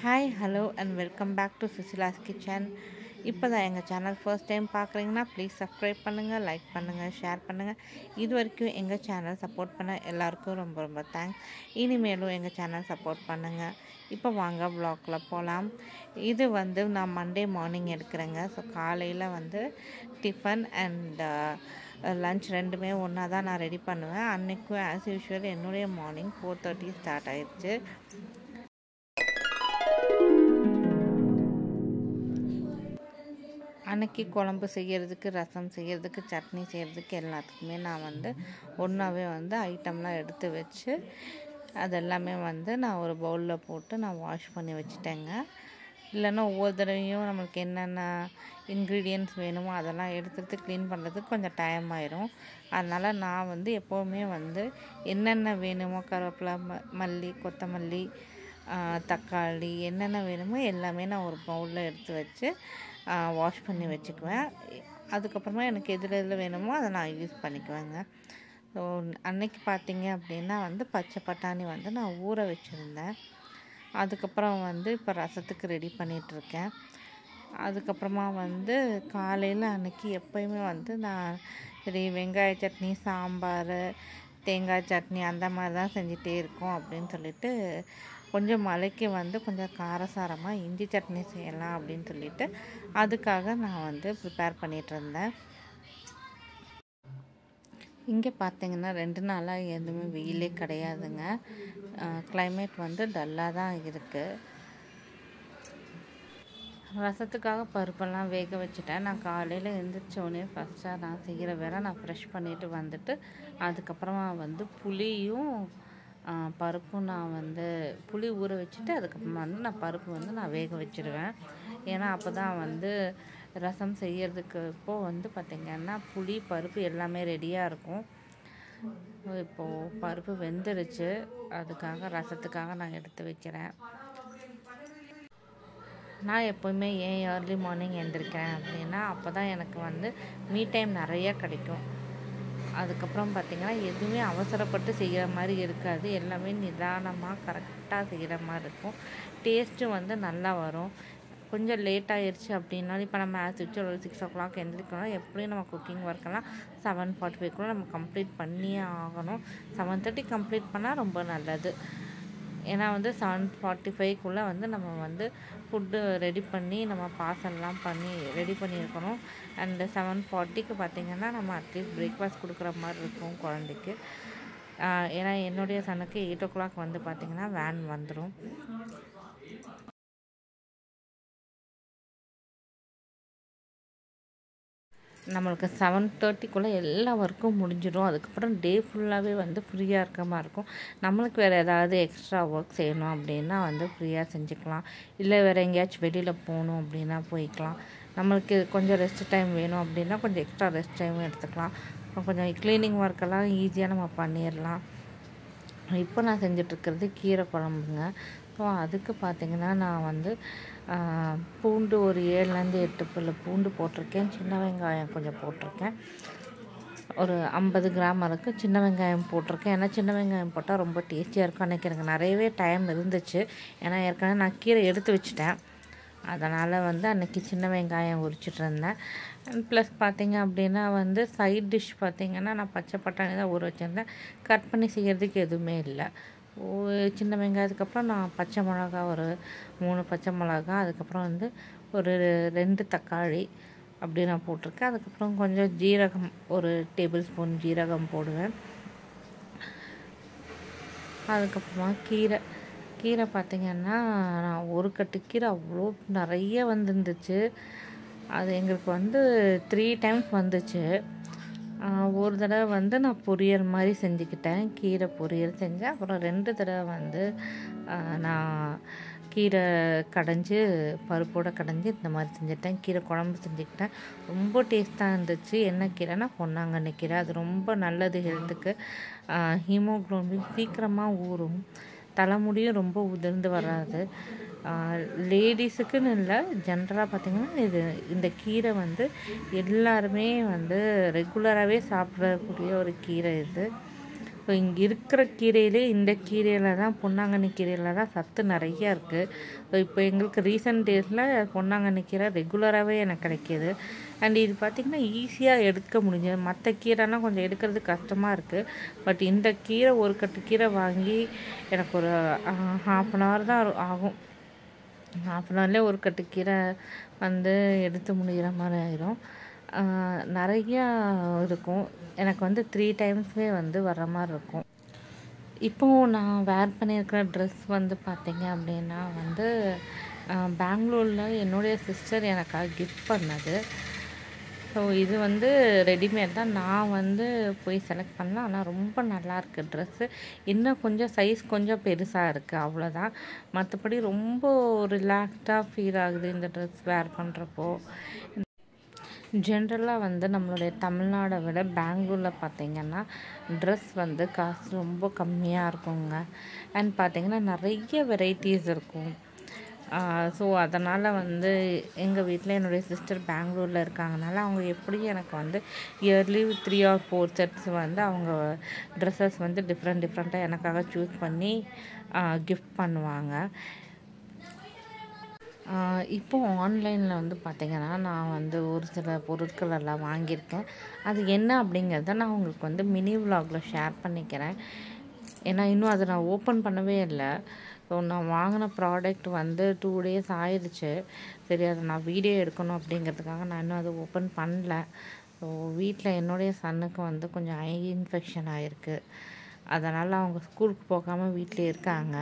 Hi hello and welcome back to Susila's kitchen. இப்போ தான் எங்கள் சேனல் ஃபர்ஸ்ட் டைம் பார்க்குறீங்கன்னா ப்ளீஸ் சப்ஸ்கிரைப் பண்ணுங்கள், லைக் பண்ணுங்கள், ஷேர் பண்ணுங்கள். இது வரைக்கும் எங்கள் சேனல் சப்போர்ட் பண்ண எல்லாருக்கும் ரொம்ப ரொம்ப தேங்க்ஸ். இனிமேலும் எங்கள் சேனல் சப்போர்ட் பண்ணுங்கள். இப்போ வாங்க vlogல போகலாம். இது நான் மண்டே மார்னிங் எடுக்கிறேங்க. ஸோ காலையில் டிஃபன் அண்ட் லன்ச் ரெண்டுமே ஒன்றா தான் நான் ரெடி பண்ணுவேன். அன்றைக்கும் ஆஸ் யூஷுவல் என்னுடைய மார்னிங் 4:30 ஸ்டார்ட் ஆயிடுச்சு. அன்றைக்கி குழம்பு செய்கிறதுக்கு, ரசம் செய்கிறதுக்கு, சட்னி செய்கிறதுக்கு எல்லாத்துக்குமே நான் ஒன்றாவே ஐட்டம்லாம் எடுத்து வச்சு அதெல்லாமே நான் ஒரு பவுலில் போட்டு நான் வாஷ் பண்ணி வச்சுட்டேங்க. இல்லைன்னா ஒவ்வொரு தடவையும் நம்மளுக்கு என்னென்ன இன்க்ரீடியன்ட்ஸ் வேணுமோ அதெல்லாம் எடுத்துகிட்டு க்ளீன் பண்ணுறதுக்கு கொஞ்சம் டைம் ஆயிரும். அதனால் நான் எப்போவுமே என்னென்ன வேணுமோ கருவேப்பிலை, மல்லி, கொத்தமல்லி, தக்காளி என்னென்ன வேணுமோ எல்லாமே நான் ஒரு பவுலில் எடுத்து வச்சு வாஷ் பண்ணி வச்சுக்குவேன். அதுக்கப்புறமா எனக்கு எதில் வேணுமோ அதை நான் யூஸ் பண்ணிக்குவேங்க. ஸோ அன்றைக்கி பார்த்தீங்க அப்படின்னா பச்சை பட்டாணி நான் ஊற வச்சுருந்தேன். அதுக்கப்புறம் இப்போ ரசத்துக்கு ரெடி பண்ணிகிட்ருக்கேன். அதுக்கப்புறமா காலையில் அன்றைக்கி எப்போயுமே நான் சரி வெங்காய சட்னி, சாம்பார், தேங்காய் சட்னி அந்த மாதிரி தான் செஞ்சிட்டே இருக்கோம் அப்படின்னு சொல்லிட்டு கொஞ்சம் மழைக்கு கொஞ்சம் காரசாரமாக இஞ்சி சட்னி செய்யலாம் அப்படின்னு சொல்லிட்டு அதுக்காக நான் ப்ரிப்பேர் பண்ணிகிட்ருந்தேன். இங்கே பார்த்தீங்கன்னா 2 நாளாக எதுவுமே வெயிலே கிடையாதுங்க. கிளைமேட் டல்லாக தான் இருக்குது. ரசத்துக்காக பருப்பெல்லாம் வேக வச்சுட்டேன். நான் காலையில் எழுந்திரிச்சோடனே ஃபஸ்ட்டாக நான் செய்கிற வேலை நான் ஃப்ரெஷ் பண்ணிவிட்டு அதுக்கப்புறமா புளியும் பருப்பும் நான் புளி ஊற வச்சுட்டு அதுக்கப்புறமா நான் பருப்பு நான் வேக வச்சுருவேன். ஏன்னா அப்போ தான் ரசம் செய்கிறதுக்கு இப்போது பார்த்திங்கன்னா புளி, பருப்பு எல்லாமே ரெடியாக இருக்கும். இப்போது பருப்பு வெந்துருச்சு. அதுக்காக ரசத்துக்காக நான் எடுத்து வைக்கிறேன். நான் எப்போவுமே ஏன் ஏர்லி மார்னிங் எழுந்திருக்கிறேன் அப்படின்னா அப்போ தான் எனக்கு மீ டைம் நிறையா கிடைக்கும். அதுக்கப்புறம் பார்த்திங்கன்னா எதுவுமே அவசரப்பட்டு செய்கிற மாதிரி இருக்காது. எல்லாமே நிதானமாக கரெக்டாக செய்கிற மாதிரி இருக்கும். டேஸ்ட்டு நல்லா வரும். கொஞ்சம் லேட் ஆகிடுச்சு அப்படின்னாலும் இப்போ நம்ம ஆஸ் யூஷுவல் ஒரு 6 o'clock எழுந்திரிக்கணும். எப்படியும் நம்ம குக்கிங் ஒர்க்கெல்லாம் 7:45 நம்ம கம்ப்ளீட் பண்ணியே ஆகணும். 7:30 கம்ப்ளீட் பண்ணால் ரொம்ப நல்லது. ஏன்னா 7:45 நம்ம ஃபுட்டு ரெடி பண்ணி நம்ம பார்சல்லாம் பண்ணி ரெடி பண்ணியிருக்கணும். அண்டு 7:40 பார்த்திங்கன்னா நம்ம அட்லீஸ்ட் பிரேக்ஃபாஸ்ட் கொடுக்குற மாதிரி இருக்கும் குழந்தைக்கு. ஏன்னா என்னுடைய சனுக்கு 8 o'clock பார்த்திங்கன்னா வேன் வந்துடும். நம்மளுக்கு 7:30 எல்லா ஒர்க்கும் முடிஞ்சிடும். அதுக்கப்புறம் டே ஃபுல்லாகவே ஃப்ரீயாக இருக்க மாதிரி இருக்கும். நம்மளுக்கு வேறு ஏதாவது எக்ஸ்ட்ரா ஒர்க் செய்யணும் அப்படின்னா ஃப்ரீயாக செஞ்சுக்கலாம். இல்லை வேறு எங்கேயாச்சும் வெளியில் போகணும் அப்படின்னா போய்க்கலாம். நம்மளுக்கு கொஞ்சம் ரெஸ்ட் டைம் வேணும் அப்படின்னா கொஞ்சம் எக்ஸ்ட்ரா ரெஸ்ட் டைமும் எடுத்துக்கலாம். கொஞ்சம் க்ளீனிங் ஒர்க்கெல்லாம் ஈஸியாக நம்ம பண்ணிடலாம். இப்போ நான் செஞ்சிட்ருக்கிறது கீரை குழம்புங்க. ஸோ அதுக்கு பார்த்திங்கன்னா நான் பூண்டு ஒரு 7லேருந்து 8 பல்லு பூண்டு போட்டிருக்கேன். சின்ன வெங்காயம் கொஞ்சம் போட்டிருக்கேன். ஒரு 50 கிராம் வரைக்கும் சின்ன வெங்காயம் போட்டிருக்கேன். ஏன்னா சின்ன வெங்காயம் போட்டால் ரொம்ப டேஸ்டியாக இருக்கும். அன்றைக்கி எனக்கு நிறையவே டைம் இருந்துச்சு. ஏன்னா ஏற்கனவே நான் கீரை எடுத்து வச்சுட்டேன். அதனால் அன்றைக்கி சின்ன வெங்காயம் உரிச்சிட்டு இருந்தேன். ப்ளஸ் பார்த்திங்க அப்படின்னா சைட் டிஷ் பார்த்திங்கன்னா நான் பச்சை பட்டாணி தான் ஊற வச்சுருந்தேன். கட் பண்ணி செய்கிறதுக்கு எதுவுமே இல்லை. சின்ன வெங்காயத்துக்கப்புறம் நான் பச்சை மிளகா ஒரு 3 பச்சை மிளகா, அதுக்கப்புறம் ஒரு 2 தக்காளி அப்படி நான் போட்டிருக்கேன். அதுக்கப்புறம் கொஞ்சம் ஜீரகம், ஒரு டேபிள் ஸ்பூன் ஜீரகம் போடுவேன். அதுக்கப்புறமா கீரை பார்த்திங்கன்னா நான் ஒரு கட்டு கீரை அவ்வளோ நிறைய வந்துருந்துச்சு. அது எங்களுக்கு 3 டைம்ஸ் வந்துச்சு. ஒரு தடவை நான் பொரியல் மாதிரி செஞ்சுக்கிட்டேன். கீரை பொரியல் செஞ்சேன். அப்புறம் 2 தடவை நான் கீரை கடைஞ்சி பருப்போடு கடைஞ்சி இந்த மாதிரி செஞ்சுட்டேன். கீரை குழம்பு செஞ்சுக்கிட்டேன். ரொம்ப டேஸ்ட்டாக இருந்துச்சு. என்ன கீரைனா பொன்னாங்கண்ணி கீரை. அது ரொம்ப நல்லது ஹெல்த்துக்கு. ஹீமோக்ளோபின் சீக்கிரமாக ஊறும். தலைமுடியும் ரொம்ப உதிர்ந்து வராது. லேடிஸுக்குன்னு இல்லை, ஜென்ரலாக பார்த்திங்கன்னா இந்த கீரை எல்லாருமே ரெகுலராகவே சாப்பிடக்கூடிய ஒரு கீரை இது. ஸோ இங்கே இருக்கிற கீரையிலே இந்த கீரையில் தான் பொன்னாங்கண்ணி கீரையில் தான் சத்து நிறையா இருக்குது. ஸோ இப்போ எங்களுக்கு ரீசெண்ட் டேஸில் பொன்னாங்கண்ணி கீரை ரெகுலராகவே எனக்கு கிடைக்கிது. அண்ட் இது பார்த்திங்கன்னா ஈஸியாக எடுக்க முடிஞ்சது. மற்ற கீரைனா கொஞ்சம் எடுக்கிறது கஷ்டமாக இருக்குது. பட் இந்த கீரை ஒரு கட்டு கீரை வாங்கி எனக்கு ஒரு 1/2 hour தான் ஆகும். 1/2 hourலேயே ஒரு கட்டு கீரை வந்து எடுத்து முடிகிற மாதிரி ஆயிரும். நிறையா இருக்கும். எனக்கு வந்து 3 டைம்ஸே வந்து வர்ற மாதிரி இருக்கும். இப்போது நான் வேர் பண்ணியிருக்கிற ட்ரெஸ் வந்து பார்த்திங்க அப்படின்னா வந்து பெங்களூரில் என்னுடைய சிஸ்டர் எனக்காக கிஃப்ட் பண்ணது. ஸோ இது வந்து ரெடிமேட் தான். நான் வந்து போய் செலக்ட் பண்ணலாம். ஆனால் ரொம்ப நல்லாயிருக்கு ட்ரெஸ்ஸு. இன்னும் கொஞ்சம் சைஸ் கொஞ்சம் பெருசாக இருக்குது, அவ்வளோதான். மற்றபடி ரொம்ப ரிலாக்ஸ்டாக ஃபீல் ஆகுது இந்த ட்ரெஸ் வேர் பண்ணுறப்போ. ஜென்ரலாக வந்து நம்மளுடைய தமிழ்நாடை விட பெங்களூரில் பார்த்திங்கன்னா ட்ரெஸ் வந்து காசு ரொம்ப கம்மியாக இருக்குங்க. அண்ட் பார்த்திங்கன்னா நிறைய வெரைட்டிஸ் இருக்கும். ஸோ அதனால் வந்து எங்கள் வீட்டில் என்னுடைய சிஸ்டர் பெங்களூரில் இருக்காங்கனால அவங்க எப்படியும் எனக்கு வந்து இயர்லி 3 or 4 sets வந்து அவங்க ட்ரெஸ்ஸஸ் வந்து டிஃப்ரெண்ட்டாக எனக்காக சூஸ் பண்ணி கிஃப்ட் பண்ணுவாங்க. இப்போது ஆன்லைனில் வந்து பார்த்திங்கன்னா நான் வந்து ஒரு சில பொருட்கள் எல்லாம் வாங்கியிருக்கேன். அது என்ன அப்படிங்கிறத நான் உங்களுக்கு வந்து மினி விலாகில் ஷேர் பண்ணிக்கிறேன். ஏன்னா இன்னும் அதை நான் ஓப்பன் பண்ணவே இல்லை. ஸோ நான் வாங்கின ப்ராடக்ட் வந்து 2 days ஆயிடுச்சு. சரி, அதை நான் வீடியோ எடுக்கணும் அப்படிங்கிறதுக்காக நான் இன்னும் அதை ஓப்பன் பண்ணல. ஸோ வீட்டில் என்னுடைய சன்னுக்கு வந்து கொஞ்சம் ஐ இன்ஃபெக்ஷன் ஆகிருக்கு. அதனால் அவங்க ஸ்கூலுக்கு போகாமல் வீட்டிலே இருக்காங்க.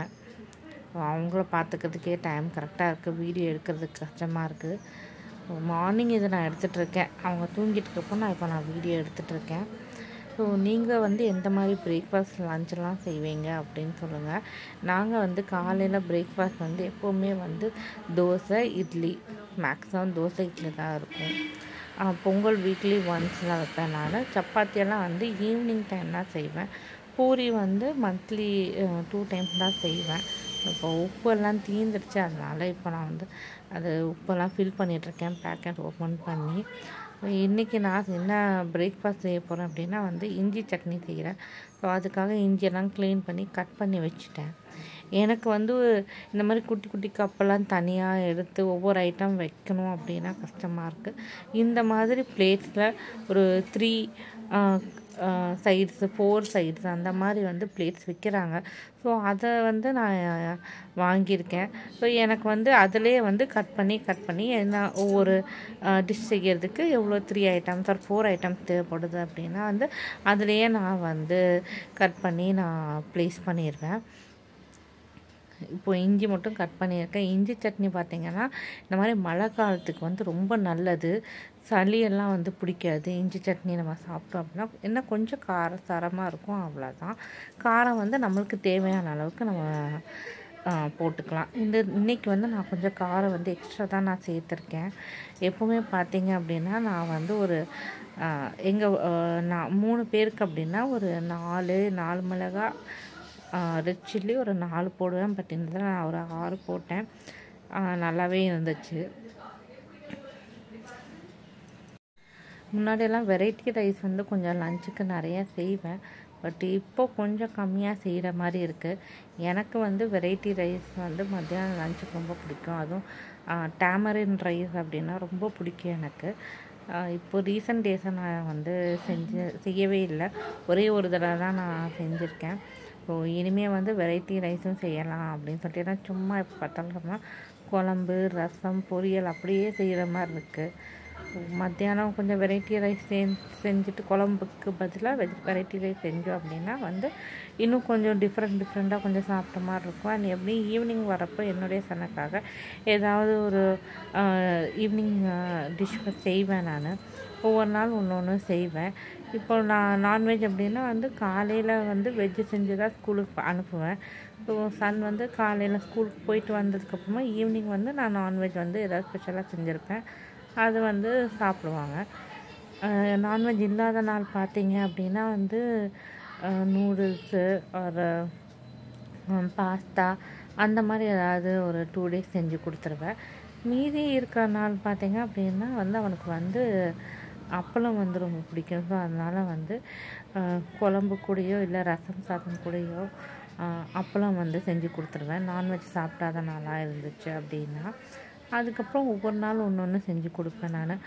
அவங்கள பார்த்துக்கிறதுக்கே டைம் கரெக்டாக இருக்குது. வீடியோ எடுக்கிறதுக்கு கஷ்டமாக இருக்குது. மார்னிங் இதை நான் எடுத்துகிட்ருக்கேன். அவங்க தூங்கிட்டுருக்கப்போ நான் வீடியோ எடுத்துகிட்ருக்கேன். ஸோ நீங்கள் வந்து எந்த மாதிரி பிரேக்ஃபாஸ்ட் லஞ்செல்லாம் செய்வீங்க அப்படின்னு சொல்லுங்கள். நாங்கள் வந்து காலையில் பிரேக்ஃபாஸ்ட் வந்து எப்போவுமே வந்து தோசை இட்லி, மேக்ஸிமம் தோசை இட்லி தான் இருக்கும். பொங்கல் வீக்லி ஒன்ஸ்லாம் வைப்பேன். நான் சப்பாத்தியெல்லாம் வந்து ஈவினிங் டைம் தான் செய்வேன். பூரி வந்து மந்த்லி 2 times தான் செய்வேன். இப்போ உப்பெல்லாம் தீர்ந்துடுச்சு. அதனால் இப்போ நான் வந்து அது உப்பெல்லாம் ஃபில் பண்ணிகிட்ருக்கேன் பேக்கெட் ஓப்பன் பண்ணி. இன்றைக்கி நான் என்ன பிரேக்ஃபாஸ்ட் செய்ய போகிறேன் அப்படின்னா வந்து இஞ்சி சட்னி செய்கிறேன். ஸோ அதுக்காக இஞ்சியெல்லாம் க்ளீன் பண்ணி கட் பண்ணி வச்சுட்டேன். எனக்கு வந்து இந்த மாதிரி குட்டி குட்டி கப்பெல்லாம் தனியாக எடுத்து ஒவ்வொரு ஐட்டம் வைக்கணும் அப்படின்னா கஷ்டமாக இருக்குது. இந்த மாதிரி பிளேட்ஸில் ஒரு 3 சைட்ஸு 4 சைட்ஸ் அந்த மாதிரி வந்து பிளேட்ஸ் விற்கிறாங்க. ஸோ அதை வந்து நான் வாங்கியிருக்கேன். ஸோ எனக்கு வந்து அதிலே வந்து கட் பண்ணி என்ன ஒவ்வொரு டிஷ் செய்கிறதுக்கு எவ்வளோ 3 items or 4 items தேவைப்படுது அப்படின்னா வந்து அதிலையே நான் வந்து கட் பண்ணி நான் ப்ளேஸ் பண்ணிடுவேன். இப்போது இஞ்சி மட்டும் கட் பண்ணியிருக்கேன். இஞ்சி சட்னி பார்த்திங்கன்னா இந்த மாதிரி மழை காலத்துக்கு வந்து ரொம்ப நல்லது. சளியெல்லாம் வந்து பிடிக்காது. இஞ்சி சட்னி நம்ம சாப்பிட்டோம் அப்படின்னா என்ன கொஞ்சம் காரசாரமாக இருக்கும், அவ்வளோதான். காரம் வந்து நம்மளுக்கு தேவையான அளவுக்கு நம்ம போட்டுக்கலாம். இன்றைக்கி வந்து நான் கொஞ்சம் காரம் வந்து எக்ஸ்ட்ரா தான் நான் சேர்த்துருக்கேன். எப்போவுமே பார்த்திங்க அப்படின்னா நான் வந்து ஒரு நான் 3 பேருக்கு அப்படின்னா ஒரு 4 மிளகாய் ரெட் சில்லி ஒரு 4 போடுவேன். பட் இந்த தடவை நான் ஒரு 6 போட்டேன். நல்லாவே இருந்துச்சு. முன்னாடியெல்லாம் வெரைட்டி ரைஸ் வந்து கொஞ்சம் லஞ்சுக்கு நிறையா செய்வேன். பட் இப்போ கொஞ்சம் கம்மியாக செய்கிற மாதிரி இருக்குது. எனக்கு வந்து வெரைட்டி ரைஸ் வந்து மத்தியானம் லஞ்சுக்கு ரொம்ப பிடிக்கும். அதுவும் டேமரின் ரைஸ் அப்படின்னா ரொம்ப பிடிக்கும் எனக்கு. இப்போ ரீசெண்ட் டேஸை நான் வந்து செய்யவே இல்லை. ஒரே ஒரு தடவை தான் நான் செஞ்சுருக்கேன். ஸோ இனிமேல் வந்து வெரைட்டி ரைஸும் செய்யலாம் அப்படின்னு சொல்லிட்டு, ஏன்னா சும்மா இப்போ பார்த்தாலும் குழம்பு, ரசம், பொரியல் அப்படியே செய்கிற மாதிரி இருக்குது. மத்தியானம் கொஞ்சம் வெரைட்டி ரைஸ் செஞ்சுட்டு குழம்புக்கு பதிலாக வெரைட்டி ரைஸ் செஞ்சோம் அப்படின்னா வந்து இன்னும் கொஞ்சம் டிஃப்ரெண்ட்டாக கொஞ்சம் சாப்பிட்ட மாதிரி இருக்கும். அண்ட் எப்படி ஈவினிங் வரப்போ என்னுடைய சனக்காக ஏதாவது ஒரு ஈவினிங் டிஷ் செய்வேன். நான் ஒவ்வொரு நாள் ஒன்று செய்வேன். இப்போ நான் நான்வெஜ் அப்படின்னா வந்து காலையில் வந்து வெஜ்ஜு செஞ்சு தான் ஸ்கூலுக்கு அனுப்புவேன். ஸோ சன் வந்து காலையில் ஸ்கூலுக்கு போயிட்டு வந்ததுக்கப்புறமா ஈவினிங் வந்து நான் நான்வெஜ் வந்து ஏதாவது ஸ்பெஷலாக செஞ்சுருப்பேன். அது வந்து சாப்பிடுவாங்க. நான்வெஜ் இல்லாத நாள் பார்த்திங்க அப்படின்னா வந்து நூடுல்ஸு ஒரு பாஸ்தா அந்த மாதிரி ஏதாவது ஒரு 2 days செஞ்சு கொடுத்துருவேன். மீதி இருக்கிற நாள் பார்த்திங்க அப்படின்னா வந்து அவனுக்கு வந்து அப்பளம் வந்து ரொம்ப பிடிக்கும். ஸோ அதனால் வந்து குழம்பு கூடயோ இல்லை ரசம் சாதம் கூடயோ அப்பளம் வந்து செஞ்சு கொடுத்துருவேன். நான்வெஜ் சாப்பிடாத நாளாக இருந்துச்சு அப்படின்னா. அதுக்கப்புறம் ஒவ்வொரு நாள் ஒன்று ஒன்று செஞ்சு கொடுப்பேன். நான்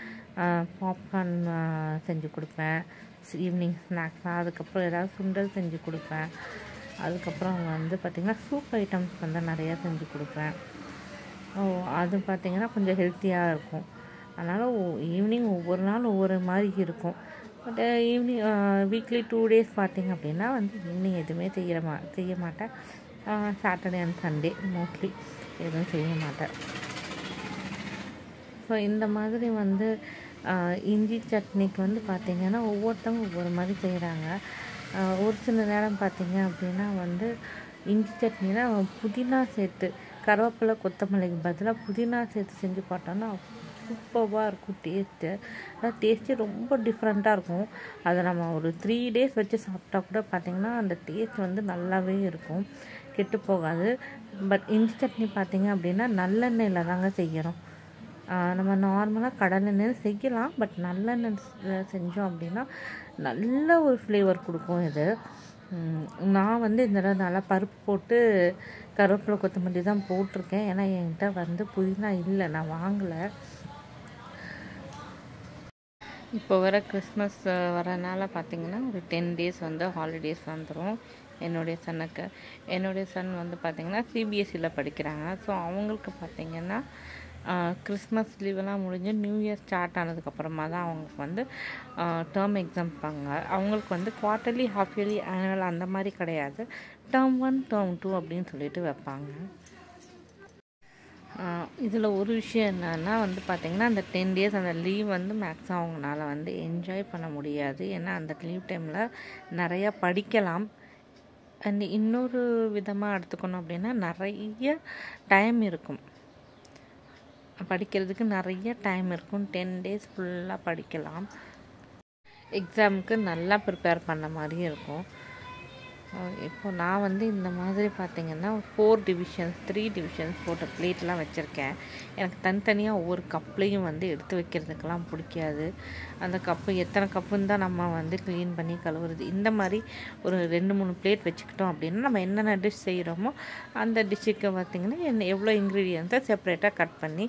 பாப்கார்ன் செஞ்சு கொடுப்பேன் ஈவினிங் ஸ்நாக்ஸாக. அதுக்கப்புறம் ஏதாவது சுண்டல் செஞ்சு கொடுப்பேன். அதுக்கப்புறம் வந்து பார்த்திங்கன்னா சூப் ஐட்டம்ஸ் வந்து நிறையா செஞ்சு கொடுப்பேன். அது பார்த்திங்கன்னா கொஞ்சம் ஹெல்த்தியாக இருக்கும். அதனால் ஈவினிங் ஒவ்வொரு நாள் ஒவ்வொரு மாதிரி இருக்கும். பட் ஈவினிங் வீக்லி 2 days பார்த்திங்க அப்படின்னா வந்து ஈவினிங் எதுவுமே செய்ய மாட்டேன். சாட்டர்டே அண்ட் சண்டே மோஸ்ட்லி எதுவும் செய்ய மாட்டேன். ஸோ இந்த மாதிரி வந்து இஞ்சி சட்னிக்கு வந்து பார்த்திங்கன்னா ஒவ்வொருத்தவங்க ஒவ்வொரு மாதிரி செய்கிறாங்க. ஒரு சில நேரம் பார்த்திங்க அப்படின்னா வந்து இஞ்சி சட்னியில் புதினா சேர்த்து கருவேப்பிலை கொத்தமல்லிக்கு பதிலாக புதினா சேர்த்து செஞ்சு பார்த்தோன்னா சூப்பராக இருக்கும் டேஸ்ட்டு. அதாவது டேஸ்ட்டு ரொம்ப டிஃப்ரெண்ட்டாக இருக்கும். அதை நம்ம ஒரு 3 days வச்சு சாப்பிட்டா கூட பார்த்திங்கன்னா அந்த டேஸ்ட் வந்து நல்லாவே இருக்கும், கெட்டு போகாது. பட் இஞ்சி சட்னி பார்த்திங்க அப்படின்னா நல்லெண்ணெயில் தாங்க செய்யணும். நம்ம நார்மலாக கடலெண்ணெய் செய்யலாம். பட் நல்லெண்ணெய் செஞ்சோம் அப்படின்னா நல்ல ஒரு ஃப்ளேவர் கொடுக்கும் இது. நான் வந்து இந்த தடவை நல்லா பருப்பு போட்டு கருவேப்பிலை கொத்தமல்லி தான் போட்டிருக்கேன். ஏன்னா என்கிட்ட வந்து புதினா இல்லை, நான் வாங்கலை. இப்போ வர கிறிஸ்மஸ் வரனால பார்த்திங்கன்னா ஒரு 10 days வந்து ஹாலிடேஸ் வந்துடும் என்னுடைய சன்னுக்கு. என்னுடைய சன் வந்து பார்த்திங்கன்னா சிபிஎஸ்சியில் படிக்கிறாங்க. ஸோ அவங்களுக்கு பார்த்திங்கன்னா கிறிஸ்மஸ் லீவெல்லாம் முடிஞ்சு நியூ இயர் ஸ்டார்ட் ஆனதுக்கப்புறமா தான் அவங்களுக்கு வந்து டேர்ம் எக்ஸாம் வைப்பாங்க. அவங்களுக்கு வந்து குவார்ட்டர்லி, ஹாஃப் இயர்லி, ஆனுவல் அந்த மாதிரி கிடையாது. டேர்ம் 1 டேர்ம் 2 அப்படின்னு சொல்லிட்டு வைப்பாங்க. இதில் ஒரு விஷயம் என்னன்னா வந்து பார்த்திங்கன்னா அந்த 10 days அந்த லீவ் வந்து மேக்ஸிமம் அவங்களால வந்து என்ஜாய் பண்ண முடியாது. ஏன்னா அந்த லீவ் டைமில் நிறையா படிக்கலாம். அண்ட் இன்னொரு விதமாக எடுத்துக்கணும் அப்படின்னா நிறைய டைம் இருக்கும், படிக்கிறதுக்கு நிறைய டைம் இருக்கும். 10 days ஃபுல்லாக படிக்கலாம். எக்ஸாமுக்கு நல்லா ப்ரிப்பேர் பண்ண மாதிரி இருக்கும். இப்போ நான் வந்து இந்த மாதிரி பார்த்திங்கன்னா 4 divisions 3 divisions போட்ட பிளேட்லாம் வச்சுருக்கேன். எனக்கு தனித்தனியாக ஒவ்வொரு கப்லேயும் வந்து எடுத்து வைக்கிறதுக்கெல்லாம் பிடிக்காது. அந்த கப்பு எத்தனை கப்புன்னு தான் நம்ம வந்து க்ளீன் பண்ணி கழுவுறது. இந்த மாதிரி ஒரு 2-3 பிளேட் வச்சுக்கிட்டோம் அப்படின்னா நம்ம என்னென்ன டிஷ் செய்கிறோமோ அந்த டிஷ்ஷுக்கு பார்த்திங்கன்னா எவ்வளோ இன்க்ரீடியன்ஸை செப்பரேட்டாக கட் பண்ணி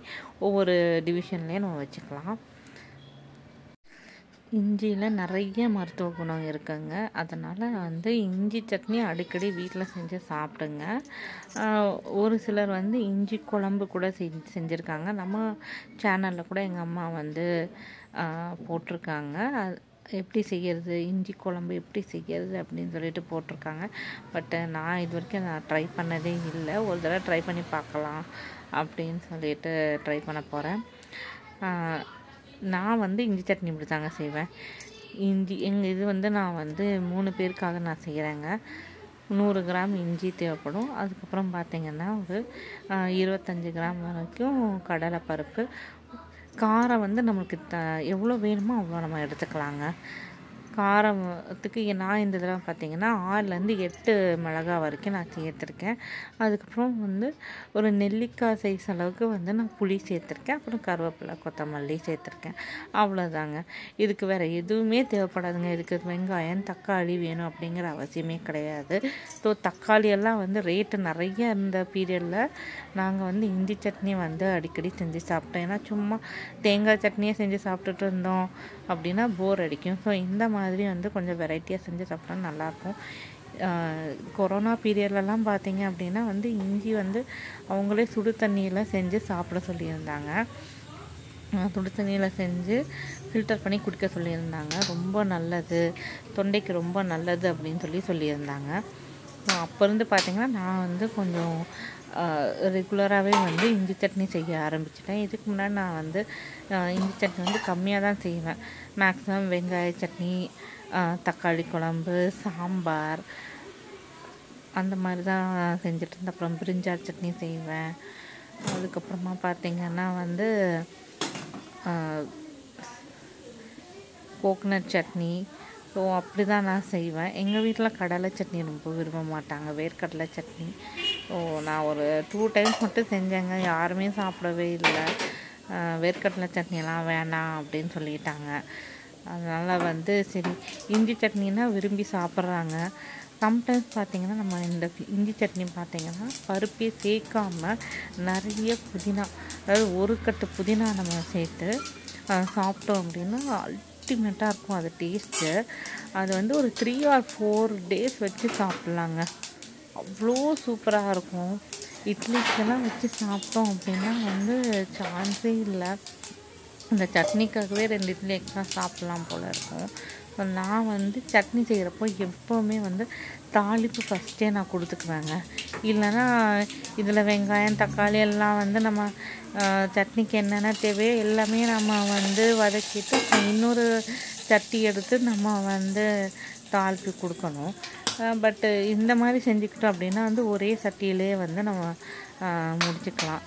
ஒவ்வொரு டிவிஷன்லேயும் நம்ம வச்சுக்கலாம். இஞ்சியில் நிறைய மருத்துவ குணம் இருக்குங்க. அதனால் வந்து இஞ்சி சட்னி அடிக்கடி வீட்டில் செஞ்சு சாப்பிடுங்க. ஒரு சிலர் வந்து இஞ்சி குழம்பு கூட செஞ்சுருக்காங்க. நம்ம சேனலில் கூட எங்கள் அம்மா வந்து போட்டிருக்காங்க. எப்படி செய்கிறது, இஞ்சி குழம்பு எப்படி செய்கிறது அப்படின்னு சொல்லிட்டு போட்டிருக்காங்க. பட் நான் இது வரைக்கும் நான் ட்ரை பண்ணதே இல்லை. ஒரு தடவை ட்ரை பண்ணி பார்க்கலாம் அப்படின்னு சொல்லிட்டு ட்ரை பண்ண போகிறேன். நான் வந்து இஞ்சி சட்னி இப்படி தாங்க செய்வேன். இது வந்து நான் வந்து 3 பேருக்காக நான் செய்கிறேங்க. 100 கிராம் இஞ்சி தேவைப்படும். அதுக்கப்புறம் பார்த்திங்கன்னா ஒரு 25 கிராம் வரைக்கும் கடலைப்பருப்பு. காரம் வந்து நம்மளுக்கு எவ்வளோ வேணுமோ அவ்வளோ நம்ம எடுத்துக்கலாங்க. காரத்துக்கு நான் இந்த தடவை பார்த்திங்கன்னா 6லேருந்து 8 மிளகாய் வரைக்கும் நான் சேர்த்துருக்கேன். அதுக்கப்புறம் வந்து ஒரு நெல்லிக்காய் சைஸ் அளவுக்கு வந்து நான் புளி சேர்த்துருக்கேன். அப்புறம் கருவேப்பிலை கொத்தமல்லி சேர்த்துருக்கேன். அவ்வளோதாங்க. இதுக்கு வேறு எதுவுமே தேவைப்படாதுங்க. இதுக்கு வெங்காயம் தக்காளி வேணும் அப்படிங்கிற அவசியமே கிடையாது. ஸோ தக்காளியெல்லாம் வந்து ரேட்டு நிறைய இருந்த பீரியடில் நாங்கள் வந்து இஞ்சி சட்னி வந்து அடிக்கடி செஞ்சு சாப்பிட்டோம். ஏன்னா சும்மா தேங்காய் சட்னியே செஞ்சு சாப்பிட்டுட்டு இருந்தோம் அப்படின்னா போர் அடிக்கும். ஸோ இந்த மாதிரி வந்து கொஞ்சம் வெரைட்டியாக செஞ்சு சாப்பிட்டா நல்லாயிருக்கும். கொரோனா பீரியட்லலாம் பார்த்திங்க அப்படின்னா வந்து இஞ்சி வந்து அவங்களே சுடு தண்ணியில் செஞ்சு சாப்பிட சொல்லியிருந்தாங்க. சுடு தண்ணியில் செஞ்சு ஃபில்டர் பண்ணி குடிக்க சொல்லியிருந்தாங்க. ரொம்ப நல்லது, தொண்டைக்கு ரொம்ப நல்லது அப்படின்னு சொல்லியிருந்தாங்க. அப்போ இருந்து பார்த்திங்கன்னா நான் வந்து கொஞ்சம் ரெகுலராகவே வந்து இஞ்சி சட்னி செய்ய ஆரம்பிச்சிட்டேன். இதுக்கு முன்னாடி நான் வந்து இஞ்சி சட்னி வந்து கம்மியாக தான் செய்வேன். மேக்ஸிமம் வெங்காய சட்னி, தக்காளி குழம்பு, சாம்பார் அந்த மாதிரி தான் செஞ்சுட்டு இருந்தேன். அப்புறம் பிரிஞ்சால் சட்னி செய்வேன். அதுக்கப்புறமா பார்த்திங்கன்னா வந்து கோகனட் சட்னி. ஸோ அப்படி தான் நான் செய்வேன். எங்கள் வீட்டில் கடலை சட்னி ரொம்ப விரும்ப மாட்டாங்க, வேர்க்கடலை சட்னி. ஸோ நான் ஒரு 2 times மட்டும் செஞ்சேங்க. யாருமே சாப்பிடவே இல்லை. வேர்க்கடலை சட்னியெல்லாம் வேணாம் அப்படின்னு சொல்லிட்டாங்க. அதனால் வந்து சரி இஞ்சி சட்னினா விரும்பி சாப்பிட்றாங்க. சம்டைம்ஸ் பார்த்திங்கன்னா நம்ம இந்த இஞ்சி சட்னி பார்த்திங்கன்னா பருப்பே சேர்க்காம நிறைய புதினா, அதாவது ஒரு கட்டு புதினா நம்ம சேர்த்து சாப்பிட்டோம் அப்படின்னா அல்டிமேட்டாக இருக்கும் அது டேஸ்ட்டு. அது வந்து ஒரு 3 or 4 days வச்சு சாப்பிட்லாங்க. அவ்வளோ சூப்பராக இருக்கும். இட்லிக்கெல்லாம் வச்சு சாப்பிட்டோம் அப்படின்னா வந்து சான்ஸே இல்லை. இந்த சட்னிக்காகவே 2 இட்லி எக்ஸ்ட்ரா சாப்பிட்லாம் போல் இருக்கும். ஸோ நான் வந்து சட்னி செய்கிறப்போ எப்போவுமே வந்து தாளிப்பு ஃபஸ்ட்டே நான் கொடுத்துக்குவேங்க. இல்லைன்னா இதில் வெங்காயம் தக்காளி எல்லாம் வந்து நம்ம சட்னிக்கு என்னென்ன தேவையோ எல்லாமே நம்ம வந்து வதக்கிட்டு இன்னொரு சட்டி எடுத்து நம்ம வந்து தாளிப்பு கொடுக்கணும். பட்டு இந்த மாதிரி செஞ்சுக்கிட்டோம் அப்படின்னா வந்து ஒரே சட்டியிலே வந்து நம்ம முடிச்சுக்கலாம்.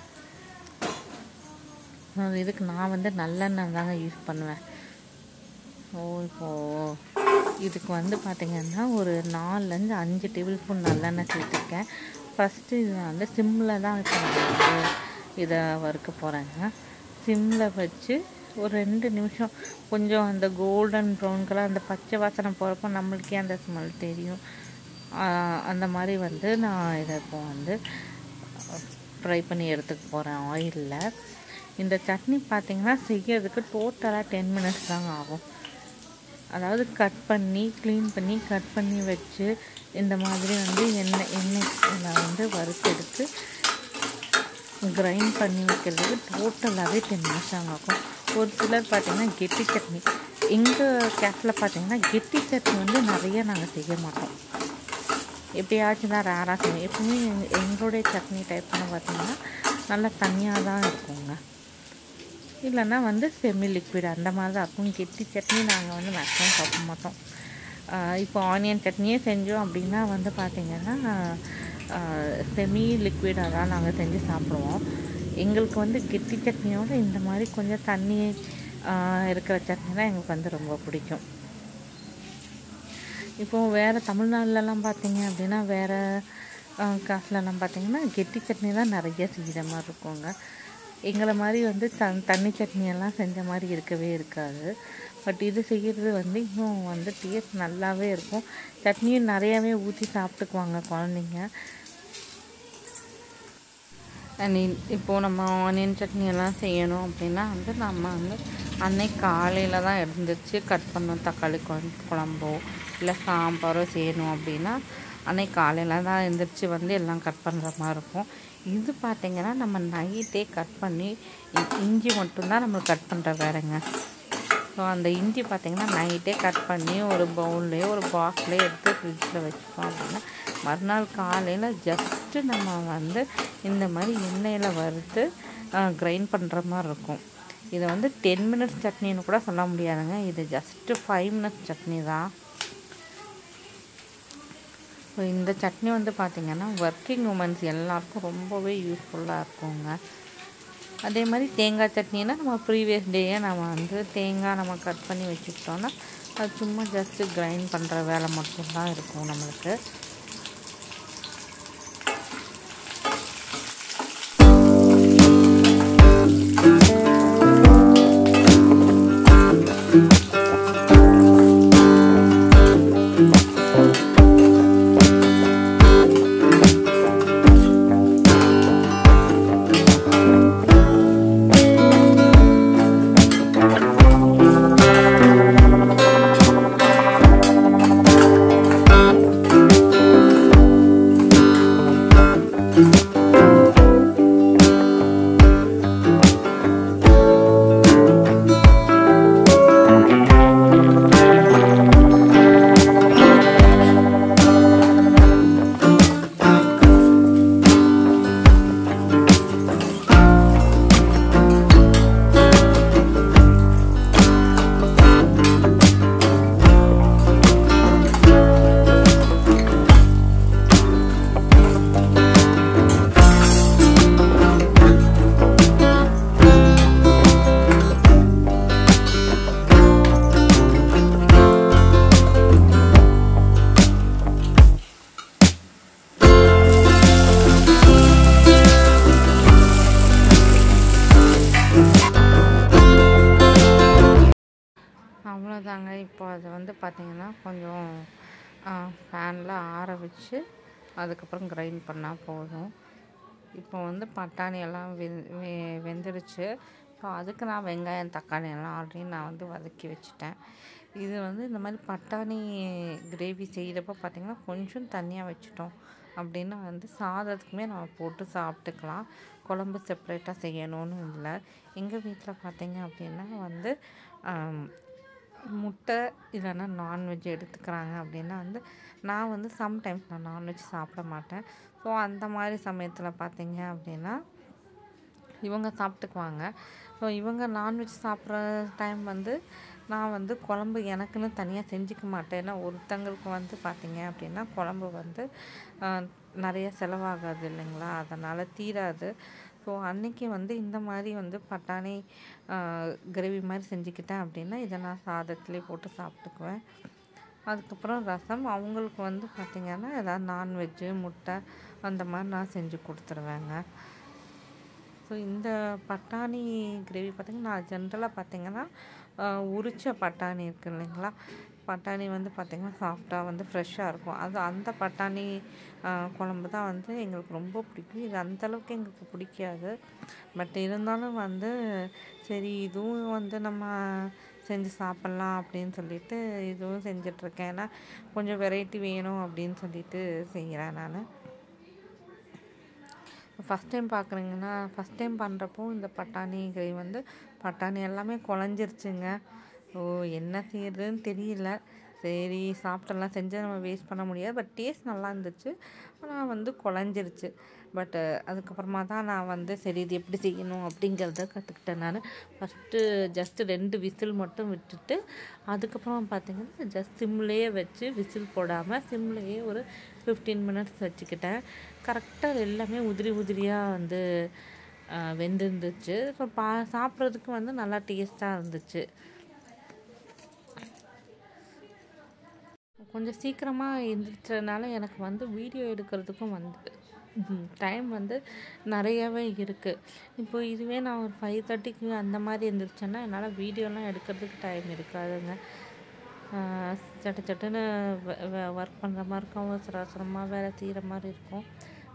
இதுக்கு நான் வந்து நல்லெண்ணெய் தாங்க யூஸ் பண்ணுவேன். இப்போது இதுக்கு வந்து பார்த்திங்கன்னா ஒரு 4-5 டேபிள் ஸ்பூன் நல்லெண்ணெய் சேர்த்துருக்கேன். ஃபஸ்ட்டு இதை வந்து சிம்மில் தான் இப்போ நான் வந்து இதை வறுக்க போகிறேங்க. சிம்மில் வச்சு ஒரு 2 நிமிஷம் கொஞ்சம் அந்த கோல்டன் ப்ரௌன் கலர் அந்த பச்சை வாசனை போகிறப்போ நம்மளுக்கே அந்த ஸ்மெல் தெரியும். அந்த மாதிரி வந்து நான் இதை இப்போ வந்து ஃப்ரை பண்ணி எடுத்துக்க போகிறேன் ஆயிலில். இந்த சட்னி பார்த்திங்கன்னா செய்யறதுக்கு டோட்டலாக 10 minutes தாங்க ஆகும். அதாவது கட் பண்ணி க்ளீன் பண்ணி கட் பண்ணி வச்சு இந்த மாதிரி வந்து எண்ணெய் வந்து வறுத்தெடுத்து கிரைண்ட் பண்ணி வைக்கிறதுக்கு டோட்டலாகவே 10 minutes ஆகும். ஒரு சிலர் பார்த்திங்கன்னா கெட்டி சட்னி, எங்கள் கேஸில் பார்த்திங்கன்னா கெட்டி சட்னி வந்து நிறைய நாங்கள் செய்ய மாட்டோம். எப்படியாச்சும் தான் ரேராக செய்வோம். எப்பவுமே எங்களுடைய சட்னி டைப்னு பார்த்திங்கன்னா நல்லா தண்ணியாக தான் இருக்குங்க. இல்லைன்னா வந்து செமி லிக்விட் அந்த மாதிரி தான் இருக்கும். கெட்டி சட்னி நாங்கள் வந்து மேக்ஸிமம் சாப்பிட மாட்டோம். இப்போ ஆனியன் சட்னியே செஞ்சோம் அப்படின்னா வந்து பார்த்திங்கன்னா செமி லிக்விடாக தான் நாங்கள் செஞ்சு சாப்பிடுவோம். எங்களுக்கு வந்து கெட்டி சட்னியோடு இந்த மாதிரி கொஞ்சம் தண்ணி இருக்கிற சட்னி தான் எங்களுக்கு வந்து ரொம்ப பிடிக்கும். இப்போது வேறு தமிழ்நாடுலலாம் பார்த்திங்க அப்படின்னா வேறு காசுலலாம் பார்த்திங்கன்னா கெட்டி சட்னி தான் நிறைய செய்கிற மாதிரி இருக்குங்க. எங்களை மாதிரி வந்து தண்ணி சட்னியெல்லாம் செஞ்ச மாதிரி இருக்கவே இருக்காது. பட் இது செய்கிறது வந்து இன்னும் வந்து டேஸ்ட் நல்லாவே இருக்கும். சட்னியும் நிறையாவே ஊற்றி சாப்பிட்டுக்குவாங்க குழந்தைங்க. இப்போது நம்ம ஆனியன் சட்னியெல்லாம் செய்யணும் அப்படின்னா வந்து நம்ம வந்து அன்னைக்கு காலையில் தான் எழுந்திரிச்சு கட் பண்ணோம். தக்காளி குழம்போ இல்லை சாம்பாரோ செய்யணும் அப்படின்னா அன்னைக்கு காலையில் தான் எழுந்திரிச்சு வந்து எல்லாம் கட் பண்ணுற மாதிரி இருக்கும். இது பார்த்திங்கன்னா நம்ம நைட்டே கட் பண்ணி இஞ்சி மட்டும்தான் நம்ம கட் பண்ணுற வேலைங்க. ஸோ அந்த இஞ்சி பார்த்திங்கன்னா நைட்டே கட் பண்ணி ஒரு பவுல்லையோ ஒரு பாக்ஸ்லேயோ எடுத்து ஃப்ரிட்ஜில் வச்சுப்போம் அப்படின்னா மறுநாள் காலையில் ஜஸ்ட்டு நம்ம வந்து இந்த மாதிரி எண்ணெயில் வறுத்து கிரைண்ட் பண்ணுற மாதிரி இருக்கும். இதை வந்து 10 minutes சட்னின்னு கூட சொல்ல முடியாதுங்க. இது ஜஸ்ட்டு 5 minutes சட்னி தான். ஸோ இந்த சட்னி வந்து பார்த்திங்கன்னா ஒர்க்கிங் உமன்ஸ் எல்லாருக்கும் ரொம்பவே யூஸ்ஃபுல்லாக இருக்குங்க. அதே மாதிரி தேங்காய் சட்னினா நம்ம ப்ரீவியஸ் டேயே நம்ம வந்து தேங்காய் நம்ம கட் பண்ணி வச்சுக்கிட்டோன்னா அது சும்மா ஜஸ்ட்டு கிரைண்ட் பண்ணுற வேலை மட்டும்தான் இருக்கும் நம்மளுக்கு. அவ்வளோதாங்க. இப்போ அது வந்து பார்த்திங்கன்னா கொஞ்சம் ஃபேனில் ஆற வச்சு அதுக்கப்புறம் கிரைண்ட் பண்ணால் போதும். இப்போ வந்து பட்டாணி எல்லாம் வெந்துடுச்சு. ஸோ அதுக்கு நான் வெங்காயம் தக்காளி எல்லாம் ஆல்ரெடி நான் வந்து வதக்கி வச்சுட்டேன். இது வந்து இந்த மாதிரி பட்டாணி கிரேவி செய்கிறப்ப பார்த்திங்கன்னா கொஞ்சம் தண்ணியாக வச்சுட்டோம் அப்படின்னா வந்து சாதத்துக்குமே நம்ம போட்டு சாப்பிட்டுக்கலாம். குழம்பு செப்பரேட்டாக செய்யணும்னு இல்லை. எங்கள் வீட்டில் பார்த்திங்க அப்படின்னா வந்து முட்டை இல்லைன்னா நான்வெஜ் எடுத்துக்கிறாங்க அப்படின்னா வந்து நான் வந்து சம்டைம்ஸ் நான் நான்வெஜ் சாப்பிட மாட்டேன். ஸோ அந்த மாதிரி சமயத்தில் பார்த்திங்க அப்படின்னா இவங்க சாப்பிட்டுக்குவாங்க. ஸோ இவங்க நான்வெஜ் சாப்பிட்ற டைம் வந்து நான் வந்து குழம்பு எனக்குன்னு தனியாக செஞ்சுக்க மாட்டேன். ஏன்னா ஒருத்தங்களுக்கு வந்து பார்த்திங்க அப்படின்னா குழம்பு வந்து நிறைய செலவாகாது இல்லைங்களா, அதனால் தீராது. ஸோ அன்றைக்கி வந்து இந்த மாதிரி வந்து பட்டாணி கிரேவி மாதிரி செஞ்சுக்கிட்டேன் அப்படின்னா இதை நான் சாதத்துலேயே போட்டு சாப்பிட்டுக்குவேன். அதுக்கப்புறம் ரசம் அவங்களுக்கு வந்து பார்த்திங்கன்னா ஏதாவது நான்வெஜ்ஜு முட்டை அந்த மாதிரி நான் செஞ்சு கொடுத்துருவேங்க. ஸோ இந்த பட்டாணி கிரேவி பார்த்திங்கன்னா நான் ஜென்ரலாக பார்த்திங்கன்னா உரிச்ச பட்டாணி இருக்குது இல்லைங்களா, பட்டாணி வந்து பார்த்திங்கன்னா சாஃப்டாக வந்து ஃப்ரெஷ்ஷாக இருக்கும். அது அந்த பட்டாணி குழம்பு தான் வந்து எங்களுக்கு ரொம்ப பிடிக்கும். இது அந்தளவுக்கு எங்களுக்கு பிடிக்காது. பட் இருந்தாலும் வந்து சரி இதுவும் வந்து நம்ம செஞ்சு சாப்பிட்லாம் அப்படின்னு சொல்லிட்டு இதுவும் செஞ்சிட்ருக்கேன். ஏன்னா கொஞ்சம் வெரைட்டி வேணும் அப்படின்னு சொல்லிட்டு செய்கிறேன் நான். ஃபஸ்ட் டைம் பார்க்குறீங்கன்னா ஃபஸ்ட் டைம் பண்ணுறப்போ இந்த பட்டாணி கிரேவி வந்து பட்டாணி எல்லாமே குழஞ்சிருச்சுங்க. என்ன செய்யறதுன்னு தெரியல. சரி சாப்பிட்டெல்லாம் செஞ்சு நம்ம வேஸ்ட் பண்ண முடியாது. பட் டேஸ்ட் நல்லா இருந்துச்சு. ஆனால் வந்து குழஞ்சிருச்சு. பட்டு அதுக்கப்புறமா தான் நான் வந்து சரி இது எப்படி செய்யணும் அப்படிங்கிறத கற்றுக்கிட்டேன் நான். ஃபஸ்ட்டு ஜஸ்ட்டு 2 விசில் மட்டும் விட்டுட்டு அதுக்கப்புறம் பார்த்திங்கன்னா ஜஸ்ட் சிம்லேயே வச்சு விசில் போடாமல் சிம்லேயே ஒரு 15 மினிட்ஸ் வச்சுக்கிட்டேன். கரெக்டாக எல்லாமே உதிரியாக வந்து வெந்துருந்துச்சு. ஸோ சாப்பிட்றதுக்கு வந்து நல்லா டேஸ்ட்டாக இருந்துச்சு. கொஞ்சம் சீக்கிரமாக எழுந்திரிச்சதுனால எனக்கு வந்து வீடியோ எடுக்கிறதுக்கும் வந்து டைம் வந்து நிறையாவே இருக்குது. இப்போ இதுவே நான் ஒரு 5:30க்கு அந்த மாதிரி எழுந்திரிச்சேன்னா என்னால் வீடியோலாம் எடுக்கிறதுக்கு டைம் இருக்காதுங்க. சட்டுன்னு ஒர்க் பண்ணுற மாதிரி இருக்கும், அவசரமாக வேலை செய்கிற மாதிரி இருக்கும்.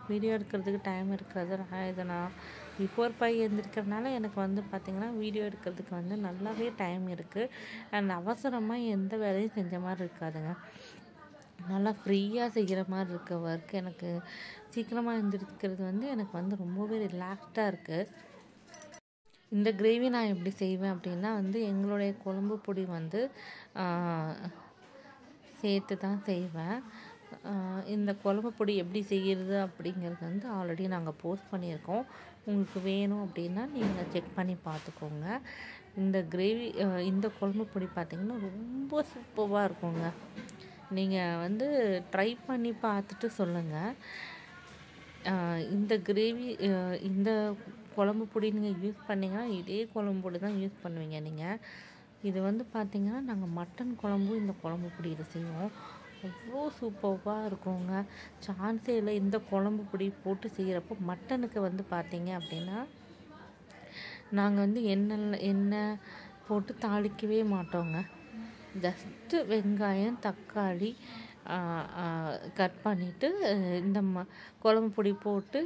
வீடியோ எடுக்கிறதுக்கு டைம் இருக்காது. நான் பிஃபோர் 5 எழுந்திரிக்கிறதுனால எனக்கு வந்து பார்த்திங்கன்னா வீடியோ எடுக்கிறதுக்கு வந்து நல்லாவே டைம் இருக்குது. அண்ட் அவசரமாக எந்த வேலையும் செஞ்ச மாதிரி இருக்காதுங்க. நல்லா ஃப்ரீயாக செய்கிற மாதிரி இருக்க ஒர்க் எனக்கு சீக்கிரமாக எழுந்திரிக்கிறது வந்து எனக்கு வந்து ரொம்பவே ரிலாக்ஸ்டாக இருக்குது. இந்த கிரேவி நான் எப்படி செய்வேன் அப்படின்னா வந்து எங்களுடைய குழம்பு பொடி வந்து சேர்த்து தான் செய்வேன். இந்த குழம்பு பொடி எப்படி செய்கிறது அப்படிங்கிறது வந்து ஆல்ரெடி நாங்கள் போஸ்ட் பண்ணியிருக்கோம். உங்களுக்கு வேணும் அப்படின்னா நீங்கள் செக் பண்ணி பார்த்துக்கோங்க. இந்த கிரேவி இந்த குழம்பு பொடி பார்த்திங்கன்னா ரொம்ப சூப்பராக இருக்குங்க. நீங்கள் வந்து ட்ரை பண்ணி பார்த்துட்டு சொல்லுங்கள். இந்த கிரேவி இந்த குழம்பு பொடி நீங்கள் யூஸ் பண்ணிங்கன்னா இதே குழம்பு பொடி தான் யூஸ் பண்ணுவீங்க நீங்கள். இது வந்து பார்த்திங்கன்னா நாங்கள் மட்டன் குழம்பு இந்த குழம்பு பொடி இதை செய்வோம். அவ்வளோ சூப்பராக இருக்குங்க. சான்ஸே இல்லை. இந்த குழம்பு பொடி போட்டு செய்கிறப்போ மட்டனுக்கு வந்து பார்த்திங்க அப்படின்னா நாங்கள் வந்து எண்ணெய் போட்டு தாளிக்கவே மாட்டோங்க. ஜஸ்ட்டு வெங்காயம் தக்காளி கட் பண்ணிவிட்டு இந்த குழம்பு பொடி போட்டு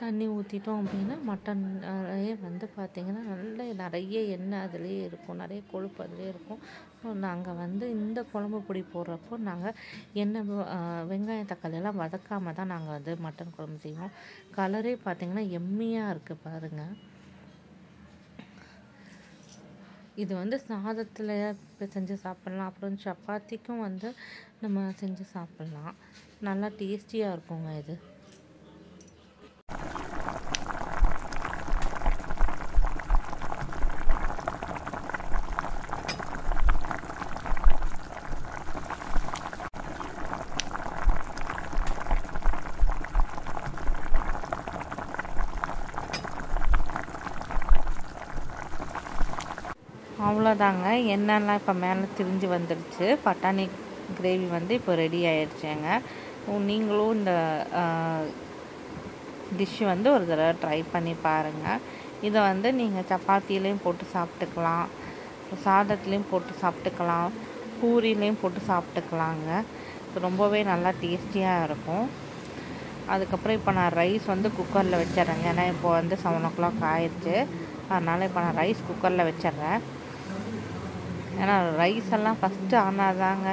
தண்ணி ஊற்றிட்டோம் அப்படின்னா மட்டன்லேயே வந்து பார்த்திங்கன்னா நிறைய எண்ணெய் அதிலே இருக்கும், நிறைய கொழுப்பு அதிலே இருக்கும். ஸோ நாங்கள் வந்து இந்த குழம்பு பொடி போடுறப்போ நாங்கள் எண்ணெய் வெங்காயம் தக்காளியெல்லாம் வதக்காமல் தான் நாங்கள் வந்து மட்டன் குழம்பு செய்வோம். கலரே பார்த்திங்கன்னா எம்மியாக இருக்குது பாருங்கள். இது வந்து சாதத்தில் செஞ்சு சாப்பிட்லாம், அப்புறம் சப்பாத்திக்கும் வந்து நம்ம செஞ்சு சாப்பிட்லாம். நல்லா டேஸ்டியாக இருக்குங்க இது. அவ்வளோதாங்க. எண்ணெய்லாம் இப்போ மேலே திரிஞ்சு வந்துடுச்சு. பட்டாணி கிரேவி வந்து இப்போ ரெடி ஆகிடுச்சுங்க. நீங்களும் இந்த டிஷ்ஷு வந்து ஒரு தடவை ட்ரை பண்ணி பாருங்கள். இதை வந்து நீங்கள் சப்பாத்திலையும் போட்டு சாப்பிட்டுக்கலாம், சாதத்துலேயும் போட்டு சாப்பிட்டுக்கலாம், பூரிலையும் போட்டு சாப்பிட்டுக்கலாங்க. ரொம்பவே நல்லா டேஸ்டியாக இருக்கும். அதுக்கப்புறம் இப்போ நான் ரைஸ் வந்து குக்கரில் வச்சிட்றேங்க. ஏன்னா இப்போ வந்து 7 o'clock ஆயிடுச்சு. அதனால் இப்போ நான் ரைஸ் குக்கரில் வச்சிட்றேன். ஏன்னா ரைஸ் எல்லாம் ஃபஸ்ட்டு ஆனாதாங்க,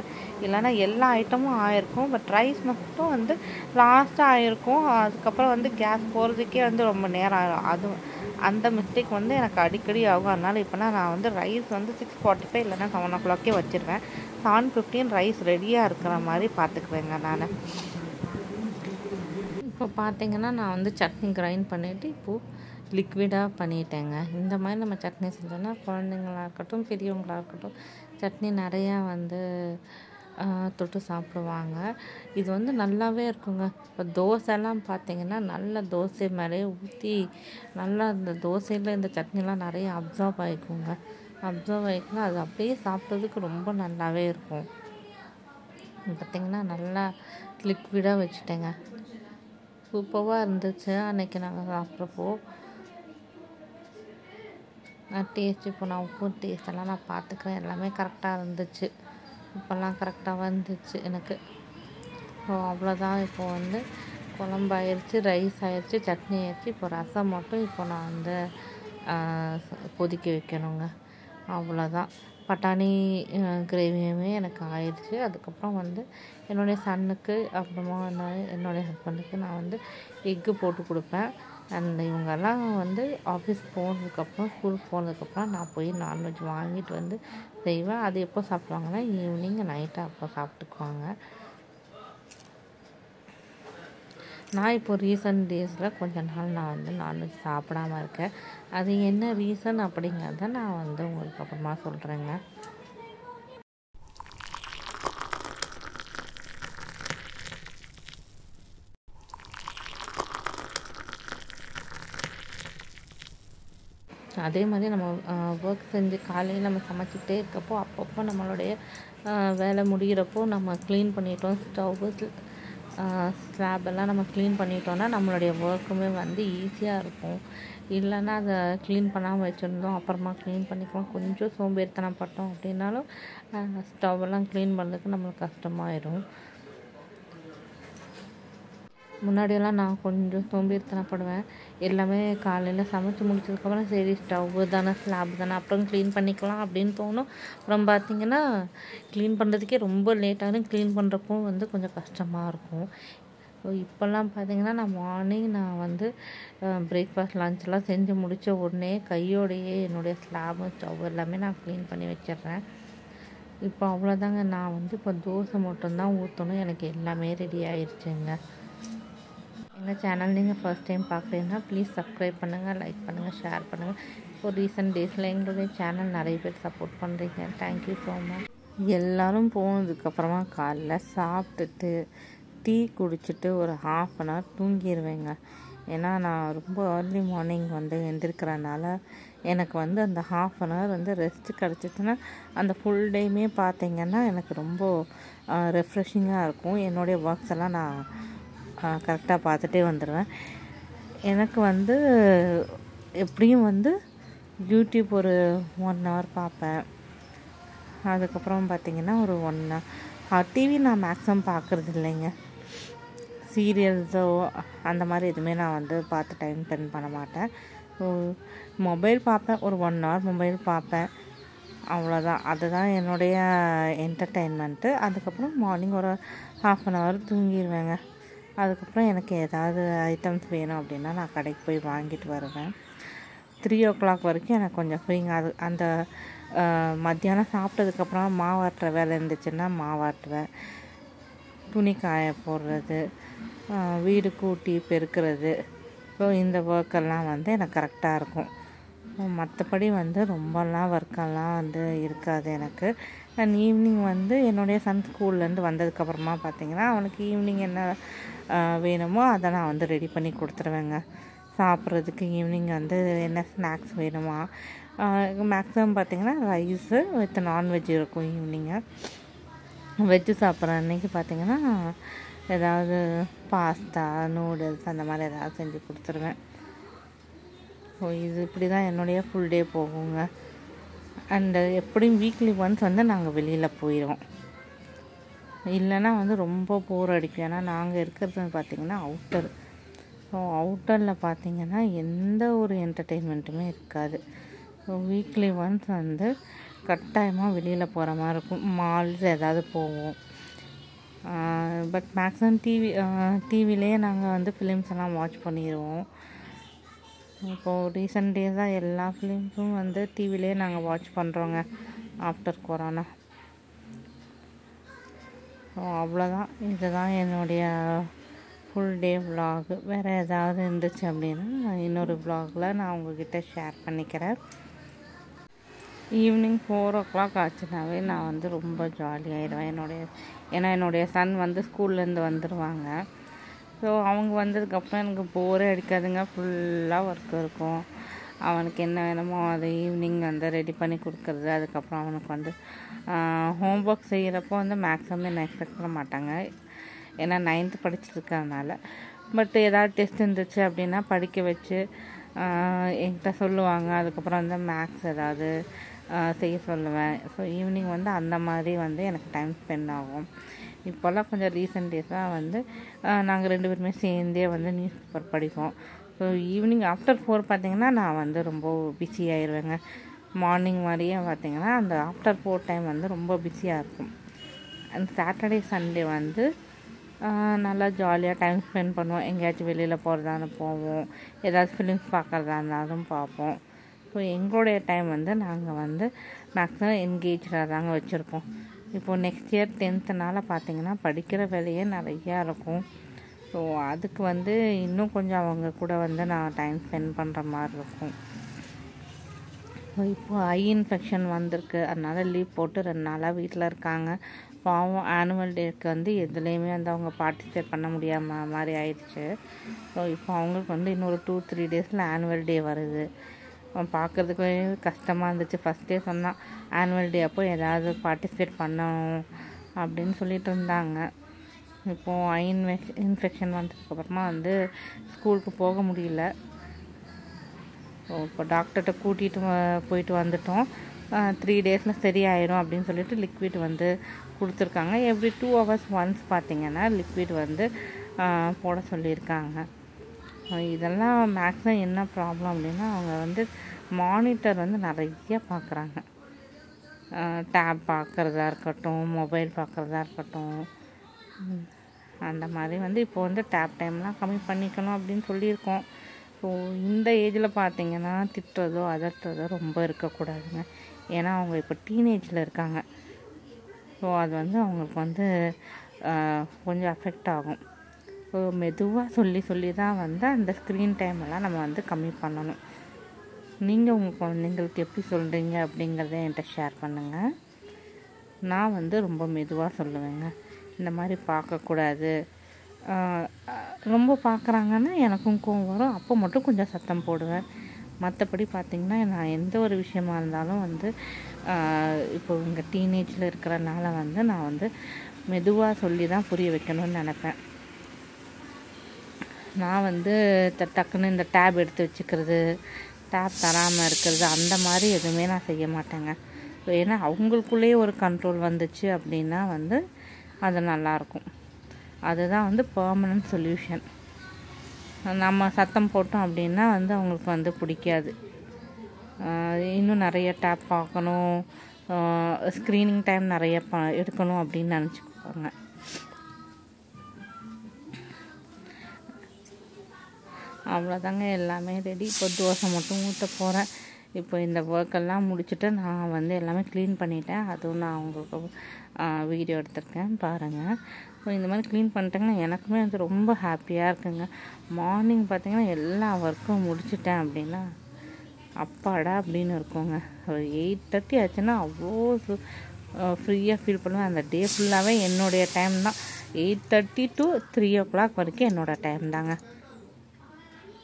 இல்லைன்னா எல்லா ஐட்டமும் ஆயிருக்கும். பட் ரைஸ் மட்டும் வந்து லாஸ்ட்டாக ஆயிருக்கும். அதுக்கப்புறம் வந்து கேஸ் போகிறதுக்கே வந்து ரொம்ப நேரம் ஆகிடும். அந்த மிஸ்டேக் வந்து எனக்கு அடிக்கடி ஆகும். அதனால் இப்போனா நான் வந்து ரைஸ் வந்து 6:45 இல்லைன்னா 7 o'clock வச்சுருவேன். 7:15 ரைஸ் ரெடியாக இருக்கிற மாதிரி பார்த்துக்குவேங்க நான். இப்போ பார்த்தீங்கன்னா நான் வந்து சட்னி கிரைண்ட் பண்ணிவிட்டு இப்போது லிக்விடாக பண்ணிட்டேங்க. இந்த மாதிரி நம்ம சட்னி செஞ்சோன்னா குழந்தைங்களா இருக்கட்டும், பெரியவங்களாக இருக்கட்டும், சட்னி நிறையா வந்து தொட்டு சாப்பிடுவாங்க. இது வந்து நல்லாவே இருக்குங்க. இப்போ தோசைலாம் பார்த்திங்கன்னா நல்ல தோசை மேலே ஊற்றி நல்லா இந்த தோசையில் இந்த சட்னிலாம் நிறைய அப்சர்வ் ஆகிக்குங்க. அப்சர்வ் ஆகிக்குன்னா அது அப்படியே சாப்பிட்றதுக்கு ரொம்ப நல்லாவே இருக்கும். பார்த்திங்கன்னா நல்லா லிக்விடாக வச்சுட்டேங்க. சூப்பராக இருந்துச்சு அன்றைக்கி நாங்கள் சாப்பிட்றப்போ. டேஸ்ட் இப்போ நான் உப்பு டேஸ்டெல்லாம் நான் பார்த்துக்கிறேன். எல்லாமே கரெக்டாக இருந்துச்சு. இப்போல்லாம் கரெக்டாக வந்துச்சு எனக்கு. ஸோ அவ்வளோதான். இப்போது வந்து குழம்பு ஆயிடுச்சு, ரைஸ் ஆயிடுச்சு, சட்னி ஆயிடுச்சு. இப்போ ரசம் மட்டும் இப்போ நான் வந்து கொதிக்க வைக்கணுங்க. அவ்வளோதான். பட்டாணி கிரேவியுமே எனக்கு ஆயிடுச்சு. அதுக்கப்புறம் வந்து என்னுடைய சன்னுக்கு, அப்புறமா என்னுடைய ஹஸ்பண்டுக்கு நான் வந்து எக்கு போட்டு கொடுப்பேன். அண்ட் இவங்கெல்லாம் வந்து ஆஃபீஸ் போனதுக்கப்புறம், ஸ்கூலுக்கு போனதுக்கப்புறம் நான் போய் நான்வெஜ் வாங்கிட்டு வந்து செய்வேன். அது எப்போ சாப்பிடுவாங்கன்னா ஈவினிங் நைட்டு அப்போ சாப்பிட்டுக்குவாங்க. நான் இப்போ ரீசன்ட் டேஸில் கொஞ்ச நாள் நான் வந்து நான்வெஜ் சாப்பிடாமல் இருக்கேன். அது என்ன ரீசன் அப்படிங்கிறத நான் வந்து உங்களுக்கு அப்புறமா சொல்கிறேங்க. அதே மாதிரி நம்ம ஒர்க் செஞ்சு காலையில் நம்ம சமைச்சிக்கிட்டே இருக்கப்போ அப்பப்போ நம்மளுடைய வேலை முடிகிறப்போ நம்ம க்ளீன் பண்ணிட்டோம், ஸ்டவ்வு ஸ்லாபெல்லாம் நம்ம க்ளீன் பண்ணிட்டோன்னா நம்மளுடைய ஒர்க்குமே வந்து ஈஸியாக இருக்கும். இல்லைன்னா அதை க்ளீன் பண்ணாமல் வச்சுருந்தோம், அப்புறமா க்ளீன் பண்ணிக்கலாம், கொஞ்சம் சோம்பேறித்தனப்பட்டோம் அப்படின்னாலும் ஸ்டவ்வெல்லாம் க்ளீன் பண்ணுறதுக்கு நம்மளுக்கு கஷ்டமாயிடும். முன்னாடியெல்லாம் நான் கொஞ்சம் சோம்பேறித்தனப்படுவேன். எல்லாமே காலையில் சமைச்சு முடிச்சதுக்கப்புறம் சரி ஸ்டவ்வு தானே, ஸ்லாப் தானே, அப்புறம் க்ளீன் பண்ணிக்கலாம் அப்படின்னு தோணும். அப்புறம் பார்த்திங்கன்னா க்ளீன் பண்ணுறதுக்கே ரொம்ப லேட்டாகும். க்ளீன் பண்ணுறப்போ வந்து கொஞ்சம் கஷ்டமாக இருக்கும். ஸோ இப்போல்லாம் பார்த்திங்கன்னா நான் மார்னிங் நான் வந்து பிரேக்ஃபாஸ்ட் லஞ்செலாம் செஞ்சு முடித்த உடனே கையோடையே என்னுடைய ஸ்லாபு ஸ்டவ் எல்லாமே நான் க்ளீன் பண்ணி வச்சிடுறேன். இப்போ அவ்வளோதாங்க. நான் வந்து இப்போ தோசை மட்டும்தான் ஊற்றணும். எனக்கு எல்லாமே ரெடி ஆயிடுச்சுங்க. எங்கள் சேனல் நீங்கள் ஃபர்ஸ்ட் டைம் பார்க்குறீங்கன்னா ப்ளீஸ் சப்ஸ்கிரைப் பண்ணுங்கள், லைக் பண்ணுங்கள், ஷேர் பண்ணுங்கள். இப்போ ரீசெண்ட் டேஸில் எங்களுடைய சேனல் நிறைய பேர் சப்போர்ட் பண்ணுறீங்க. Thank you so much. எல்லோரும் போனதுக்கப்புறமா காலைல சாப்பிட்டுட்டு டீ குடிச்சிட்டு ஒரு 1/2 an hour தூங்கிடுவேங்க. ஏன்னா நான் ரொம்ப ஏர்லி மார்னிங் வந்து எழுந்திருக்கிறனால எனக்கு வந்து அந்த 1/2 an hour வந்து ரெஸ்ட்டு கிடச்சிச்சுன்னா அந்த ஃபுல் டேயுமே பார்த்திங்கன்னா எனக்கு ரொம்ப ரெஃப்ரெஷிங்காக இருக்கும். என்னுடைய ஒர்க்ஸ் எல்லாம் நான் கரெக்டாக பார்த்துட்டே வந்துடுவேன். எனக்கு வந்து எப்படியும் வந்து யூடியூப் ஒரு 1 hour பார்ப்பேன். அதுக்கப்புறம் பார்த்திங்கன்னா ஒரு 1 hour டிவி நான் மேக்ஸிமம் பார்க்குறது இல்லைங்க. சீரியல்ஸோ அந்த மாதிரி எதுவுமே நான் வந்து பார்த்து டைம் ஸ்பெண்ட் பண்ண மாட்டேன். மொபைல் பார்ப்பேன், ஒரு 1 hour மொபைல் பார்ப்பேன், அவ்வளோதான். அதுதான் என்னுடைய என்டர்டெயின்மெண்ட்டு. அதுக்கப்புறம் மார்னிங் ஒரு 1/2 an hour தூங்கிடுவேங்க. அதுக்கப்புறம் எனக்கு ஏதாவது ஐட்டம்ஸ் வேணும் அப்படின்னா நான் கடைக்கு போய் வாங்கிட்டு வருவேன். 3 o'clock வரைக்கும் எனக்கு கொஞ்சம் ஃப்ரீங்க. அது அந்த மத்தியானம் சாப்பிட்டதுக்கப்புறம் மாவாட்டுற வேலை இருந்துச்சுன்னா மாவாட்டுவேன், துணி காய போடுறது, வீடு கூட்டி பெருக்கிறது. ஸோ இந்த ஒர்க்கெல்லாம் வந்து எனக்கு கரெக்டாக இருக்கும். மற்றபடி வந்து ரொம்பலாம் ஒர்க்கெல்லாம் வந்து இருக்காது எனக்கு. நான் ஈவினிங் வந்து என்னுடைய சன் ஸ்கூல்லேருந்து வந்ததுக்கப்புறமா பார்த்திங்கன்னா அவனுக்கு ஈவினிங் என்ன வேணுமோ அதை நான் வந்து ரெடி பண்ணி கொடுத்துருவேங்க. சாப்பிட்றதுக்கு ஈவினிங் வந்து என்ன ஸ்நாக்ஸ் வேணுமா, மேக்ஸிமம் பார்த்திங்கன்னா ரைஸு வித் நான்வெஜ் இருக்கும் ஈவினிங்கு. வெஜ்ஜு சாப்பிட்ற அன்றைக்கி பார்த்திங்கன்னா ஏதாவது பாஸ்தா, நூடுல்ஸ் அந்த மாதிரி ஏதாவது செஞ்சு கொடுத்துருவேன். ஸோ இது இப்படி தான் என்னுடைய ஃபுல் டே போகுங்க. அண்டு எப்படியும் வீக்லி ஒன்ஸ் வந்து நாங்கள் வெளியில் போயிடுவோம். இல்லைன்னா வந்து ரொம்ப போர் அடிக்கும். ஏன்னா நாங்கள் இருக்கிறது பார்த்திங்கன்னா அவுட்டர். ஸோ அவுட்டரில் பார்த்திங்கன்னா எந்த ஒரு என்டர்டெயின்மெண்ட்டுமே இருக்காது. ஸோ வீக்லி ஒன்ஸ் வந்து கட்டாயமாக வெளியில் போகிற மாதிரி இருக்கும். மால்ஸ் ஏதாவது போவோம். பட் மேக்ஸிமம் டிவிலேயே நாங்கள் வந்து ஃபிலிம்ஸ் எல்லாம் வாட்ச் பண்ணிடுவோம். இப்போது ரீசெண்ட் டேஸாக எல்லா ஃபிலிம்ஸும் வந்து டிவிலேயே நாங்கள் வாட்ச் பண்ணுறோங்க ஆஃப்டர் கொரோனா. ஸோ அவ்வளோதான். இதுதான் என்னுடைய ஃபுல் டே விலாகு. வேறு ஏதாவது இருந்துச்சு அப்படின்னா இன்னொரு விலாகில் நான் உங்கள்கிட்ட ஷேர் பண்ணிக்கிறேன். ஈவினிங் 4 o'clock ஆச்சுனாவே நான் வந்து ரொம்ப ஜாலியாகிடுவேன். ஏன்னா என்னுடைய சன் வந்து ஸ்கூல்லேருந்து வந்துடுவாங்க. ஸோ அவங்க வந்ததுக்கப்புறம் எனக்கு போரே அடிக்காதுங்க. ஃபுல்லாக ஒர்க் இருக்கும். அவனுக்கு என்ன வேணுமோ அதை ஈவினிங் வந்து ரெடி பண்ணி கொடுக்குறது. அதுக்கப்புறம் அவனுக்கு வந்து ஹோம்ஒர்க் செய்கிறப்போ வந்து மேக்ஸிமம் என்ன எக்ஸ்பெக்ட் பண்ண மாட்டாங்க. ஏன்னா 9th படிச்சிருக்கறனால. பட் ஏதாவது டெஸ்ட் இருந்துச்சு அப்படின்னா படிக்க வச்சு என்கிட்ட சொல்லுவாங்க. அதுக்கப்புறம் வந்து மேக்ஸ் ஏதாவது செய்ய சொல்லுவேன். ஸோ ஈவினிங் வந்து அந்த மாதிரி வந்து எனக்கு டைம் ஸ்பெண்ட் ஆகும். இப்போல்லாம் கொஞ்சம் ரீசெண்ட் டேஸாக வந்து நாங்கள் 2 பேருமே சேர்ந்தே வந்து நியூஸ் பேப்பர் படிப்போம். ஸோ ஈவினிங் ஆஃப்டர் 4 பார்த்திங்கன்னா நான் வந்து ரொம்ப பிஸி ஆயிடுவேங்க. மார்னிங் மாதிரியே பார்த்திங்கன்னா அந்த ஆஃப்டர் 4 டைம் வந்து ரொம்ப பிஸியாக இருக்கும். அந்த சாட்டர்டே சண்டே வந்து நல்லா ஜாலியாக டைம் ஸ்பெண்ட் பண்ணுவோம். எங்கேயாச்சும் வெளியில் போகிறதானு போவோம். ஏதாவது ஃபிலிம்ஸ் பார்க்குறதா இருந்தாலும் பார்ப்போம். ஸோ எங்களுடைய டைம் வந்து நாங்கள் வந்து மேக்ஸிமம் என்கேஜாக தாங்க வச்சுருப்போம். இப்போது நெக்ஸ்ட் இயர் 10th பார்த்திங்கன்னா படிக்கிற வேலையே நிறையா இருக்கும். ஸோ அதுக்கு வந்து இன்னும் கொஞ்சம் அவங்க கூட வந்து நான் டைம் ஸ்பெண்ட் பண்ணுற மாதிரி இருக்கும். ஸோ இப்போது ஐ இன்ஃபெக்ஷன் வந்திருக்கு. அதனால் லீவ் போட்டு 2 நாளாக வீட்டில் இருக்காங்க. பாவம் ஆனுவல் டேக்கு வந்து எதுலேயுமே வந்து அவங்க பார்ட்டிசிபேட் பண்ண முடியாமல் மாதிரி ஆயிடுச்சு. ஸோ இப்போ அவங்களுக்கு வந்து இன்னொரு 2-3 டேஸில் ஆனுவல் டே வருது. பார்க்குறதுக்கு கஷ்டமாக இருந்துச்சு. ஃபஸ்ட் டே சொன்னால் ஆனுவல் டே அப்போ ஏதாவது பார்ட்டிசிபேட் பண்ணணும் அப்படின்னு சொல்லிட்டு இருந்தாங்க. இப்போது ஐ இன்ஃபெக்ஷன் வந்ததுக்கப்புறமா வந்து ஸ்கூலுக்கு போக முடியல. ஸோ இப்போ டாக்டர்கிட்ட கூட்டிகிட்டு போயிட்டு வந்துட்டோம். 3 டேஸில் சரியாயிடும் அப்படின்னு சொல்லிட்டு லிக்விட் வந்து கொடுத்துருக்காங்க. எவ்ரி 2 hours ஒன்ஸ் பார்த்திங்கன்னா லிக்விட் வந்து போட சொல்லியிருக்காங்க. இதெல்லாம் மேக்ஸிமம் என்ன ப்ராப்ளம் அப்படின்னா அவங்க வந்து மானிட்டர் வந்து நிறைய பார்க்குறாங்க. டேப் பார்க்குறதா இருக்கட்டும், மொபைல் பார்க்குறதா இருக்கட்டும். அந்த மாதிரி வந்து இப்போ வந்து டேப் டைம்லாம் கம்மி பண்ணிக்கணும் அப்படின்னு சொல்லியிருக்கோம். ஸோ இந்த ஏஜில் பார்த்திங்கன்னா திட்டுறதோ அதட்டுறதோ ரொம்ப இருக்கக்கூடாதுங்க. ஏன்னா அவங்க இப்போ டீனேஜில் இருக்காங்க. ஸோ அது வந்து அவங்களுக்கு வந்து கொஞ்சம் அஃபெக்ட் ஆகும். ஸோ மெதுவாக சொல்லி தான் வந்து அந்த ஸ்க்ரீன் டைமெல்லாம் நம்ம வந்து கம்மி பண்ணணும். நீங்கள் உங்கள் குழந்தைங்களுக்கு எப்படி சொல்கிறீங்க அப்படிங்கிறத என்கிட்ட ஷேர் பண்ணுங்கள். நான் வந்து ரொம்ப மெதுவாக சொல்லுவேங்க. இந்த மாதிரி பார்க்கக்கூடாது. ரொம்ப பார்க்குறாங்கன்னா எனக்கும் கோவம் வரும். அப்போ மட்டும் கொஞ்சம் சத்தம் போடுவேன். மற்றபடி பார்த்திங்கன்னா நான் எந்த ஒரு விஷயமா இருந்தாலும் வந்து இப்போ இங்கே டீனேஜில் இருக்கிறனால வந்து நான் வந்து மெதுவாக சொல்லி தான் புரிய வைக்கணும்னு நினப்பேன். நான் வந்து டக்குன்னு இந்த டேப் எடுத்து வச்சுக்கிறது, டேப் தராமல் இருக்கிறது அந்த மாதிரி எதுவுமே நான் செய்ய மாட்டேங்க. ஏன்னா அவங்களுக்குள்ளேயே ஒரு கண்ட்ரோல் வந்துச்சு அப்படின்னா வந்து அது நல்லாயிருக்கும். அதுதான் வந்து பெர்மனன்ட் சொல்யூஷன். நம்ம சத்தம் போட்டோம் அப்படின்னா வந்து அவங்களுக்கு வந்து பிடிக்காது. இன்னும் நிறைய டேப் பார்க்கணும், ஸ்க்ரீனிங் டைம் நிறைய எடுக்கணும் அப்படின்னு நினச்சிக்குவாங்க. அவ்வளோதாங்க, எல்லாமே ரெடி. இப்போ தோசை மட்டும் ஊற்ற போகிறேன். இப்போ இந்த ஒர்க்கெல்லாம் முடிச்சுட்டு நான் வந்து எல்லாமே க்ளீன் பண்ணிட்டேன். அதுவும் நான் உங்களுக்கு வீடியோ எடுத்திருக்கேன் பாருங்கள். ஸோ இந்த மாதிரி க்ளீன் பண்ணிட்டேங்கன்னா எனக்குமே வந்து ரொம்ப ஹாப்பியாக இருக்குங்க. மார்னிங் பார்த்திங்கன்னா எல்லா ஒர்க்கும் முடிச்சுட்டேன் அப்படின்னா அப்பாடா அப்படின்னு இருக்குங்க. ஒரு 8:30 ஆச்சுன்னா அவ்வளோ ஃப்ரீயாக ஃபீல் பண்ணுவேன். அந்த டே ஃபுல்லாகவே என்னுடைய டைம் தான். 8:30 to 3 o'clock வரைக்கும் என்னோடய டைம் தாங்க.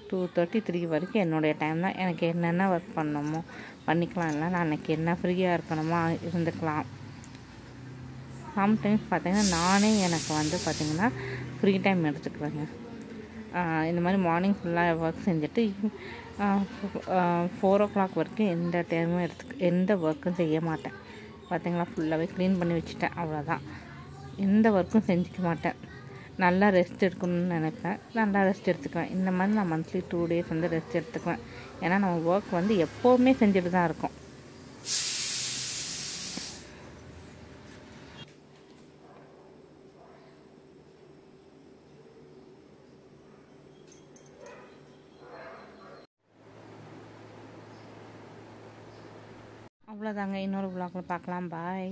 2:30, 3 வரைக்கும் என்னுடைய டைம் தான். எனக்கு என்னென்ன ஒர்க் பண்ணணுமோ பண்ணிக்கலாம். இல்லை நான் அன்றைக்கி என்ன ஃப்ரீயாக இருக்கணுமோ இருந்துக்கலாம். சம்டைம்ஸ் பார்த்திங்கன்னா நானே எனக்கு வந்து பார்த்திங்கன்னா ஃப்ரீ டைம் எடுத்துக்குவேங்க. இந்த மாதிரி மார்னிங் ஃபுல்லாக ஒர்க் செஞ்சுட்டு 4 o'clock வரைக்கும் எந்த டைமும் எந்த ஒர்க்கும் செய்ய மாட்டேன். பார்த்திங்களா, ஃபுல்லாகவே க்ளீன் பண்ணி வச்சுட்டேன். அவ்வளோதான், எந்த ஒர்க்கும் செஞ்சுக்க மாட்டேன். நல்லா ரெஸ்ட் எடுக்கணும்னு நினைப்பேன், நல்லா ரெஸ்ட் எடுத்துக்குவேன். இந்த மாதிரி நான் மந்த்லி 2 days வந்து ரெஸ்ட் எடுத்துக்குவேன். ஏன்னா நம்ம ஒர்க் வந்து எப்போவுமே செஞ்சுட்டு தான் இருக்கோம். அவ்வளோதாங்க, இன்னொரு vlogல பார்க்கலாம். பாய்.